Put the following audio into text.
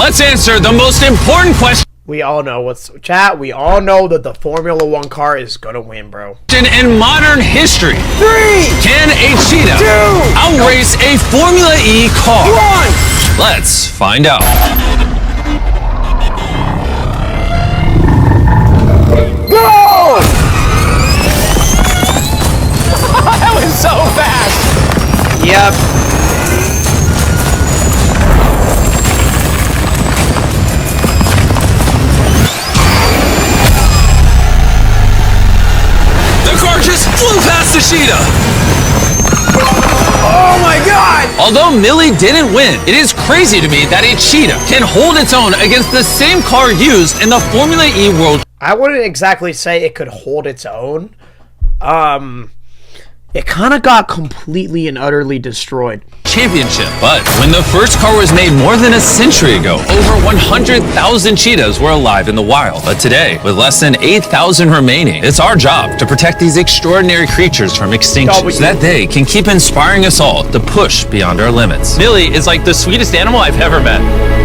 let's answer the most important question We all know we all know that the Formula One car is gonna win, bro. in modern history. 3, Can a cheetah 2, outrace a Formula E car? 1. Let's find out. Go! That was so fast. Yep. The car just flew past the cheetah. Oh my god! Although Millie didn't win, it is crazy to me that a cheetah can hold its own against the same car used in the Formula E World I wouldn't exactly say it could hold its own. It kind of got completely and utterly destroyed. Championship. But when the first car was made more than a century ago, over 100,000 cheetahs were alive in the wild. But today, with less than 8,000 remaining, it's our job to protect these extraordinary creatures from extinction so that they can keep inspiring us all to push beyond our limits. Millie is like the sweetest animal I've ever met.